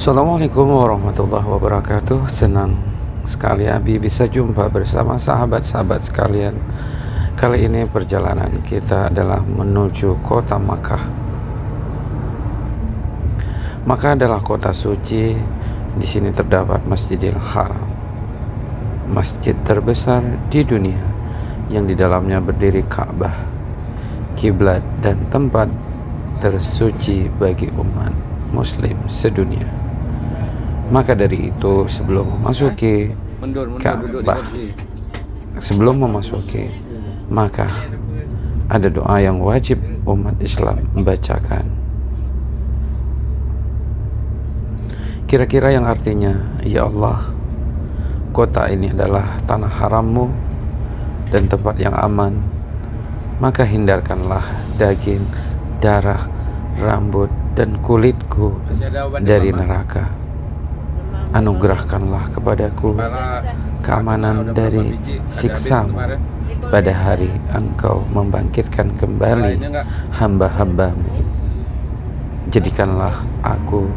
Assalamualaikum warahmatullahi wabarakatuh. Senang sekali Abi bisa jumpa bersama sahabat-sahabat sekalian. Kali ini perjalanan kita adalah menuju kota Makkah. Makkah adalah kota suci. Di sini terdapat Masjidil Haram, masjid terbesar di dunia yang di dalamnya berdiri Ka'bah, kiblat dan tempat tersuci bagi umat muslim sedunia. Maka dari itu sebelum memasuki Ka'bah, sebelum memasuki maka ada doa yang wajib umat Islam membacakan. Kira-kira yang artinya, ya Allah, kota ini adalah tanah harammu dan tempat yang aman, maka hindarkanlah daging, darah, rambut dan kulitku dari neraka. Anugerahkanlah kepadaku keamanan dari siksamu pada hari engkau membangkitkan kembali hamba-hambamu. Jadikanlah aku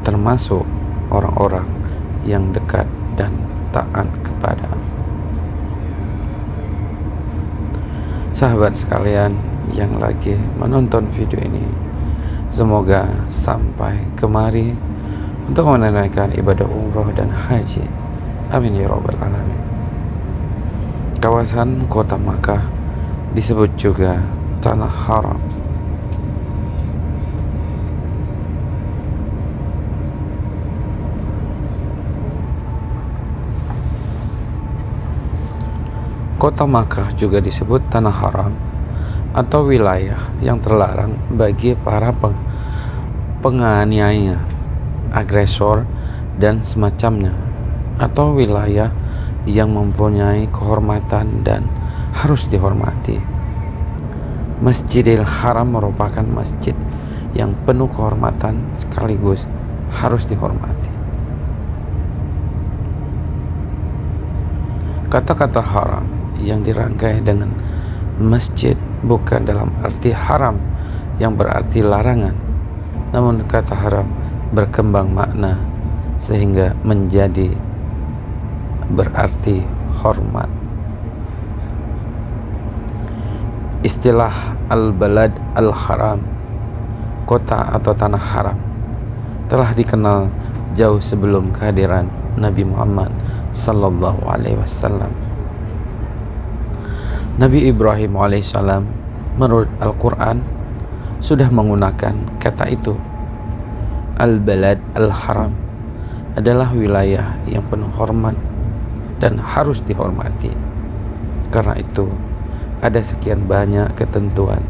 termasuk orang-orang yang dekat dan taat kepadamu. Sahabat sekalian yang lagi menonton video ini, semoga sampai kemari untuk menunaikan ibadah umroh dan haji. Amin ya rabbal alamin. Kawasan kota Makkah disebut juga tanah haram. Kota Makkah juga disebut tanah haram atau wilayah yang terlarang bagi para penganiaya, agresor, dan semacamnya, atau wilayah yang mempunyai kehormatan dan harus dihormati. Masjidil Haram merupakan masjid yang penuh kehormatan sekaligus harus dihormati. Kata-kata haram yang dirangkai dengan masjid bukan dalam arti haram yang berarti larangan, namun kata haram berkembang makna sehingga menjadi berarti hormat. Istilah al-balad al-haram, kota atau tanah haram, telah dikenal jauh sebelum kehadiran Nabi Muhammad sallallahu alaihi wasallam. Nabi Ibrahim alaihissalam menurut Al-Quran sudah menggunakan kata itu. Al-balad al-haram adalah wilayah yang penuh hormat dan harus dihormati. Karena itu ada sekian banyak ketentuan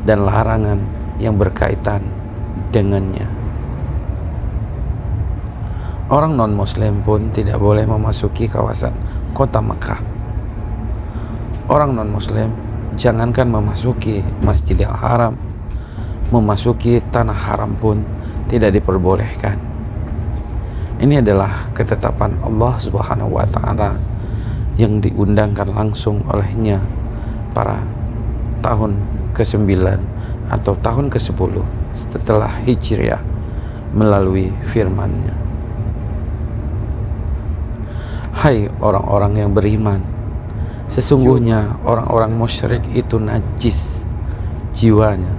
dan larangan yang berkaitan dengannya. Orang non-muslim pun tidak boleh memasuki kawasan kota Makkah. Orang non-muslim jangankan memasuki Masjidil Haram, memasuki tanah haram pun tidak diperbolehkan. Ini adalah ketetapan Allah Subhanahu wa Ta'ala yang diundangkan langsung olehnya pada tahun ke-9 atau tahun ke-10 setelah Hijriah melalui firman-Nya. Hai orang-orang yang beriman, sesungguhnya orang-orang musyrik itu najis jiwanya,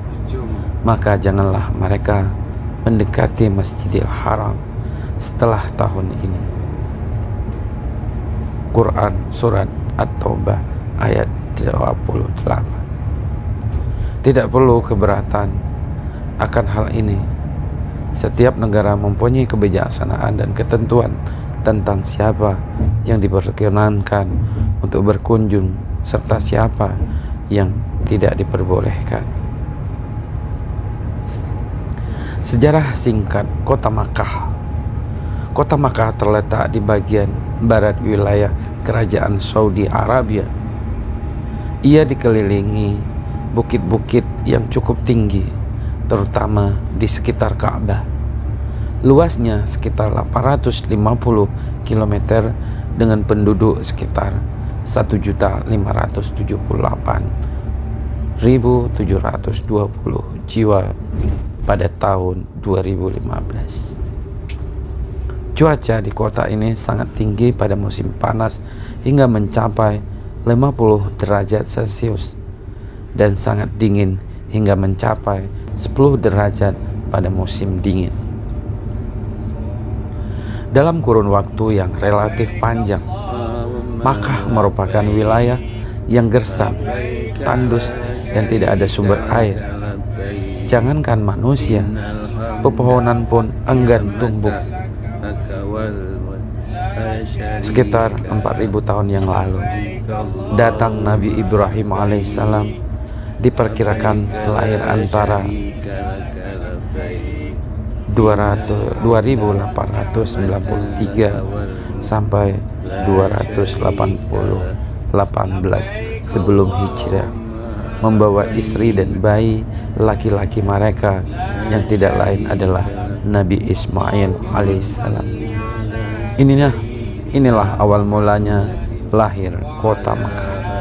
maka janganlah mereka mendekati Masjidil Haram setelah tahun ini. Quran Surat At-Taubah ayat 28. Tidak perlu keberatan akan hal ini. Setiap negara mempunyai kebijaksanaan dan ketentuan tentang siapa yang diperkenankan untuk berkunjung serta siapa yang tidak diperbolehkan. Sejarah singkat kota Makkah. Kota Makkah terletak di bagian barat wilayah kerajaan Saudi Arabia. Ia dikelilingi bukit-bukit yang cukup tinggi, terutama di sekitar Ka'bah. Luasnya sekitar 850 km dengan penduduk sekitar 1.578.720 jiwa pada tahun 2015. Cuaca di kota ini sangat tinggi pada musim panas hingga mencapai 50 derajat Celcius dan sangat dingin hingga mencapai 10 derajat pada musim dingin. Dalam kurun waktu yang relatif panjang, Makkah merupakan wilayah yang gersam, tandus, dan tidak ada sumber air. Jangankan manusia, pepohonan pun enggan tumbuh. Sekitar 4.000 tahun yang lalu, datang Nabi Ibrahim alaihissalam, diperkirakan lahir antara 2893 sampai 218 sebelum hijrah, membawa istri dan bayi laki-laki mereka yang tidak lain adalah Nabi Ismail alaihissalam. Inilah awal mulanya lahir kota Makkah.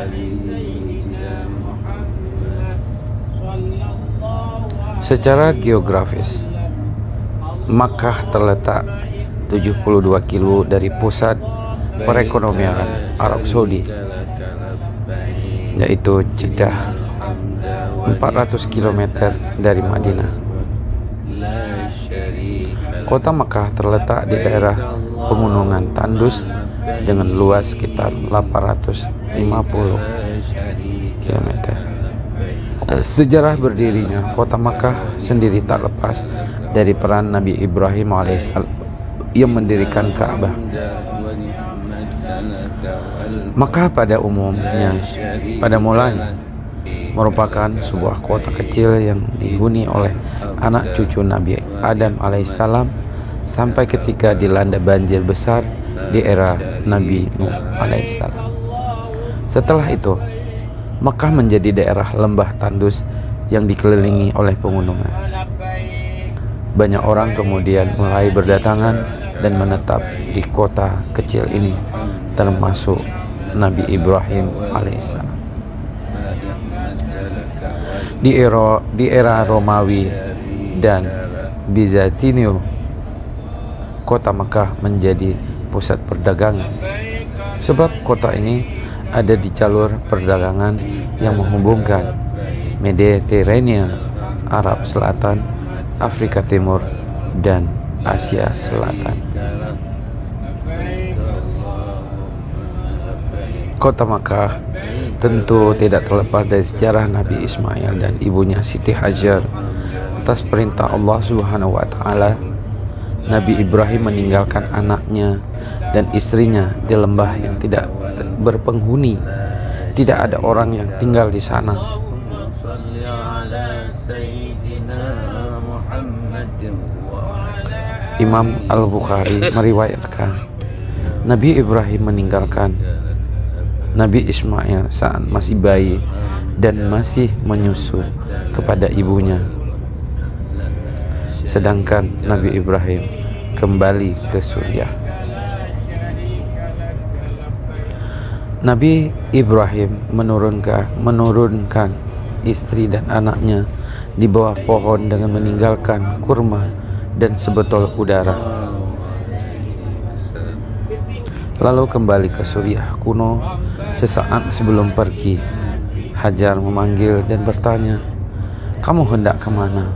Secara geografis, Makkah terletak 72 kilo dari pusat perekonomian Arab Saudi, yaitu Jeddah, 400 km dari Madinah. Kota Makkah terletak di daerah pegunungan tandus dengan luas sekitar 850 km. Sejarah berdirinya kota Makkah sendiri tak lepas dari peran Nabi Ibrahim alaihissalam yang mendirikan Ka'bah. Makkah pada mulanya merupakan sebuah kota kecil yang dihuni oleh anak cucu Nabi Adam alaihissalam sampai ketika dilanda banjir besar di era Nabi Nuh alaihissalam. Setelah itu, Makkah menjadi daerah lembah tandus yang dikelilingi oleh pegunungan. Banyak orang kemudian mulai berdatangan dan menetap di kota kecil ini, termasuk Nabi Ibrahim alaihissalam. Di era Romawi dan Bizantium, kota Makkah menjadi pusat perdagangan, sebab kota ini ada di jalur perdagangan yang menghubungkan Mediterania, Arab Selatan, Afrika Timur, dan Asia Selatan. Kota Makkah tentu tidak terlepas dari sejarah Nabi Ismail dan ibunya Siti Hajar. Atas perintah Allah Subhanahu wa Ta'ala, Nabi Ibrahim meninggalkan anaknya dan istrinya di lembah yang tidak berpenghuni. Tidak ada orang yang tinggal di sana. Imam Al-Bukhari meriwayatkan, Nabi Ibrahim meninggalkan Nabi Ismail saat masih bayi dan masih menyusu kepada ibunya. Sedangkan Nabi Ibrahim kembali ke Suriah. Nabi Ibrahim menurunkan istri dan anaknya di bawah pohon dengan meninggalkan kurma dan sebotol udara. Lalu kembali ke Suriah kuno. Sesaat sebelum pergi, Hajar memanggil dan bertanya, "Kamu hendak kemana?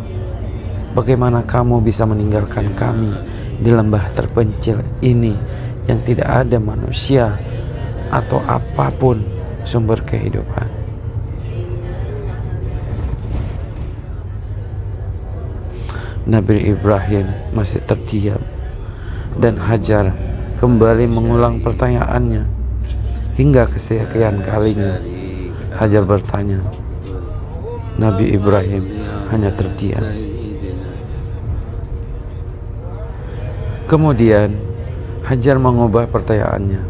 Bagaimana kamu bisa meninggalkan kami di lembah terpencil ini yang tidak ada manusia atau apapun sumber kehidupan?" Nabi Ibrahim masih terdiam dan Hajar kembali mengulang pertanyaannya. Hingga kesekian kalinya Hajar bertanya, Nabi Ibrahim hanya terdiam. Kemudian Hajar mengubah pertanyaannya,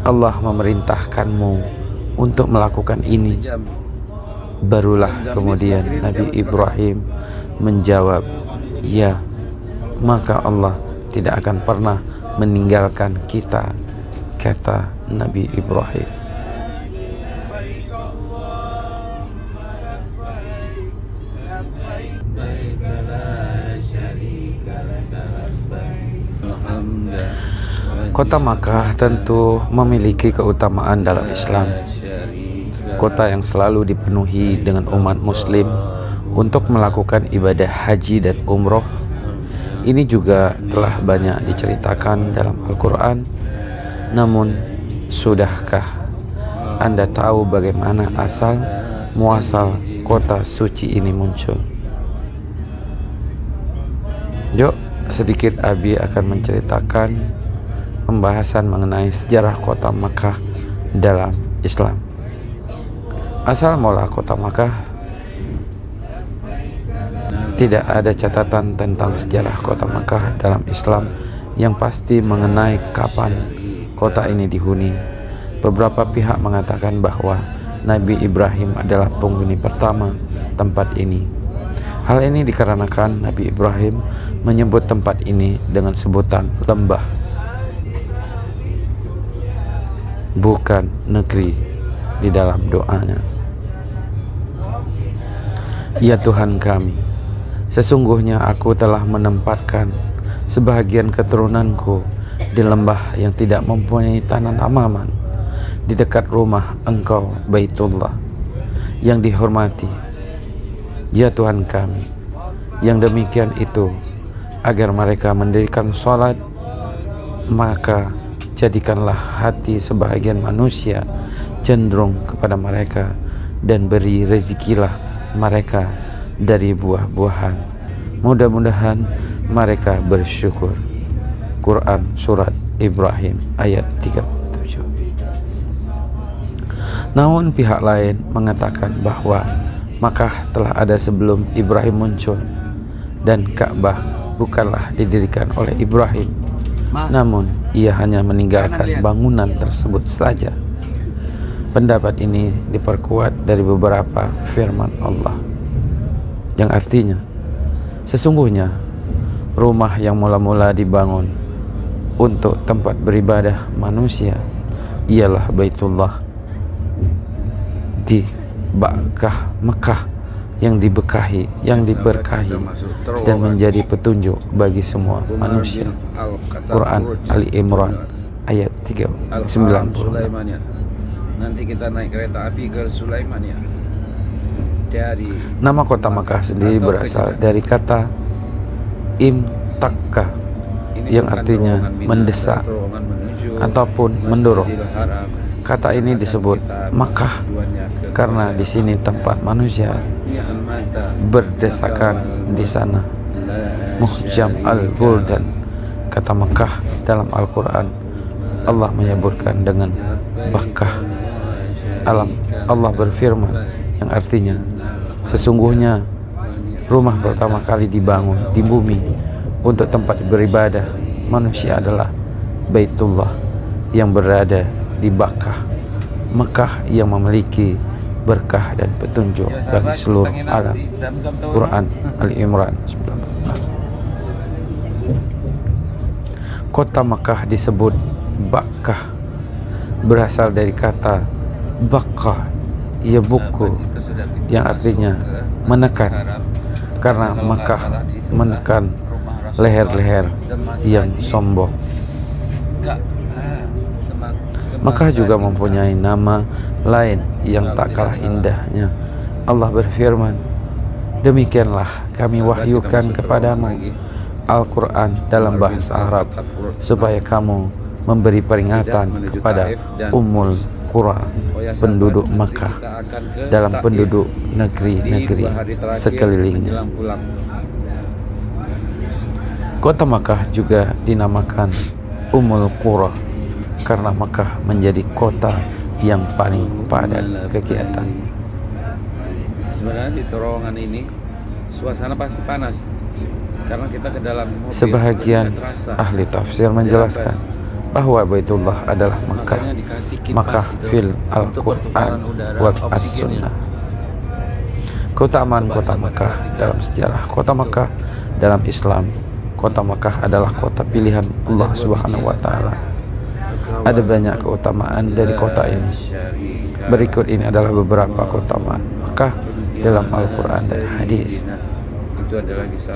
"Allah memerintahkanmu untuk melakukan ini?" Barulah kemudian Nabi Ibrahim menjawab, "Ya." Maka Allah tidak akan pernah meninggalkan kita, kata Nabi Ibrahim. Kota Makkah tentu memiliki keutamaan dalam Islam. Kota yang selalu dipenuhi dengan umat muslim untuk melakukan ibadah haji dan umroh. Ini juga telah banyak diceritakan dalam Al-Quran. Namun, sudahkah Anda tahu bagaimana asal muasal kota suci ini muncul? Yuk, sedikit Abi akan menceritakan pembahasan mengenai sejarah kota Makkah dalam Islam. Asal mula kota Makkah, tidak ada catatan tentang sejarah kota Makkah dalam Islam yang pasti mengenai kapan kota ini dihuni. Beberapa pihak mengatakan bahwa Nabi Ibrahim adalah penghuni pertama tempat ini. Hal ini dikarenakan Nabi Ibrahim menyebut tempat ini dengan sebutan lembah, bukan negeri di dalam doanya. Ya Tuhan kami, sesungguhnya aku telah menempatkan sebahagian keturunanku di lembah yang tidak mempunyai tanaman di dekat rumah Engkau Baitullah yang dihormati. Ya Tuhan kami, yang demikian itu agar mereka mendirikan sholat, maka jadikanlah hati sebahagian manusia cenderung kepada mereka dan beri rezekilah mereka dari buah-buahan. Mudah-mudahan mereka bersyukur. Quran Surat Ibrahim ayat 37. Namun pihak lain mengatakan bahwa Makkah telah ada sebelum Ibrahim muncul dan Ka'bah bukanlah didirikan oleh Ibrahim, namun ia hanya meninggalkan bangunan tersebut saja. Pendapat ini diperkuat dari beberapa firman Allah yang artinya, sesungguhnya rumah yang mula-mula dibangun untuk tempat beribadah manusia ialah Baitullah di Mekah yang diberkahi dan menjadi petunjuk bagi semua manusia. Quran Ali Imran ayat 90. Nanti kita naik kereta api ke Sulaiman ya. Nama kota Makkah sendiri berasal dari kata imtakka yang artinya mendesak ataupun mendorong. Kata ini disebut Makkah karena di sini tempat manusia berdesakan di sana. Muhjam al-Buldan, kata Makkah dalam Al-Quran Allah menyebutkan dengan Bakkah. Allah berfirman yang artinya, sesungguhnya rumah pertama kali dibangun di bumi untuk tempat beribadah manusia adalah Baitullah yang berada di Bakkah, Mekah yang memiliki berkah dan petunjuk bagi seluruh alam. Quran Ali Imran 19. Kota Makkah disebut Bakkah berasal dari kata Bakkah ya buku yang artinya menekan, karena Makkah menekan leher-leher yang sombong. Makkah juga mempunyai nama lain yang tak kalah indahnya. Allah berfirman, demikianlah kami wahyukan kepadamu Al-Quran dalam bahasa Arab supaya kamu memberi peringatan kepada Ummul Qura, penduduk Makkah, dalam penduduk negeri-negeri sekelilingnya. Kota Makkah juga dinamakan Ummul Qura karena Makkah menjadi kota yang paling padat kegiatan. Sebenarnya di terowongan ini suasana pasti panas karena kita ke dalam mobil. Sebahagian ahli tafsir menjelaskan bahwa Baitullah adalah Makkah fil Al-Quran wal As-Sunnah. Keutamaan kota Makkah dalam sejarah. Kota Makkah dalam Islam, kota Makkah adalah kota pilihan Allah Subhanahu wa Ta'ala. Ada banyak keutamaan dari kota ini. Berikut ini adalah beberapa keutamaan Makkah dalam Al-Quran dan hadis. Itu adalah kisah.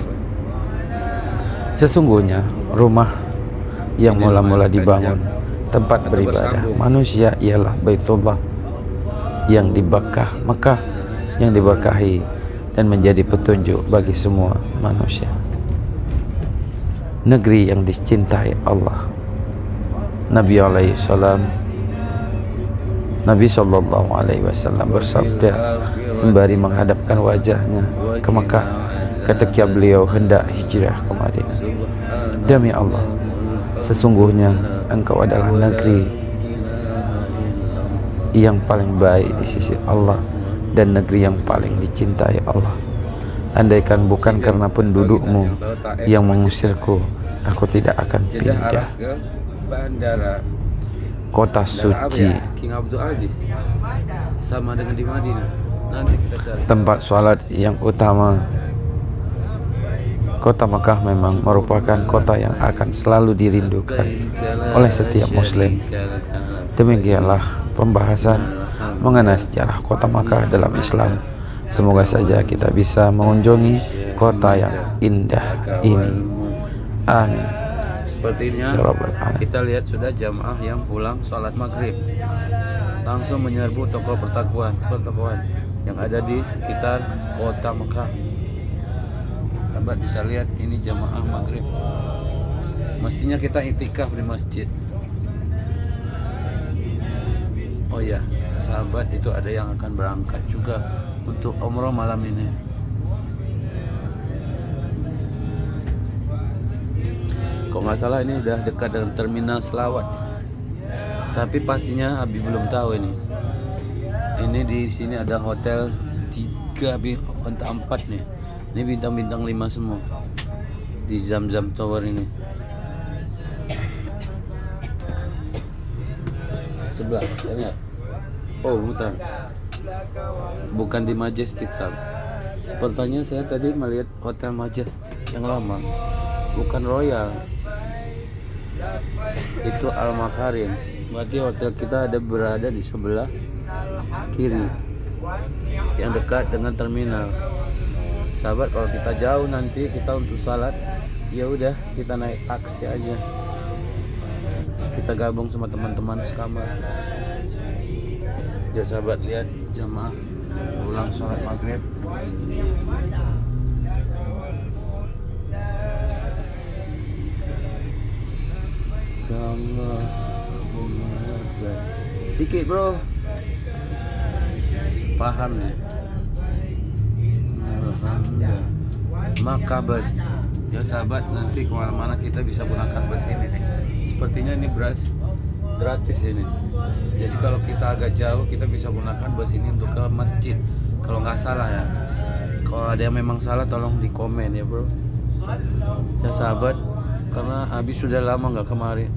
Sesungguhnya rumah yang Ini mula-mula lumayan dibangun panjang. tempat Atau beribadah bersambung. manusia ialah Baitullah yang di Mekah yang diberkahi dan menjadi petunjuk bagi semua manusia. Negeri yang dicintai Allah. Nabi Sallallahu Alaihi Wasallam bersabda sembari menghadapkan wajahnya ke Mekah ketika beliau hendak hijrah ke Madinah, demi Allah, sesungguhnya engkau adalah negeri yang paling baik di sisi Allah dan negeri yang paling dicintai Allah. Andaikan bukan karena pendudukmu yang mengusirku, aku tidak akan Jeddah pindah. arah ke bandara Kota suci, King Abdul Aziz, sama dengan di Madinah. Nanti kita cari tempat sholat yang utama. Kota Mekah memang merupakan kota yang akan selalu dirindukan oleh setiap muslim. Demikianlah pembahasan mengenai sejarah kota Makkah dalam Islam. Semoga saja kita bisa mengunjungi kota yang indah ini. Amin. Sepertinya Ya Rabbal Alamin. kita lihat sudah jamaah yang pulang sholat maghrib langsung menyerbu toko pertokoan yang ada di sekitar kota Mekah. Sahabat bisa lihat ini jamaah maghrib. Mestinya kita iktikaf di masjid. Oh ya, sahabat, itu ada yang akan berangkat juga untuk umroh malam ini. Kok nggak salah ini udah dekat dengan terminal Selawat. Tapi pastinya Abi belum tahu ini. Ini di sini ada hotel 3 bintang 4 nih. Ini bintang-bintang 5 semua di Zamzam Tower ini. Sebelah, lihat. Oh, mutar. Bukan di Majestic, Sal. Sepertinya saya tadi melihat hotel Majestic yang lama, bukan Royal. Itu Al Makarim. Berarti hotel kita ada berada di sebelah kiri, yang dekat dengan terminal. Sahabat, kalau kita jauh nanti kita untuk salat, ya udah kita naik taksi aja. Kita gabung sama teman-teman sekamar. Ya sahabat, lihat jamaah pulang salat maghrib. Sikit bro, paham ya. Alhamdulillah. Maka bus, ya sahabat, nanti kemana-mana kita bisa gunakan bus ini nih. Sepertinya ini beras gratis ini. Jadi kalau kita agak jauh kita bisa gunakan bus ini untuk ke masjid. Kalau nggak salah ya. Kalau ada yang memang salah tolong di komen ya bro. Ya sahabat, karena habis sudah lama nggak kemarin.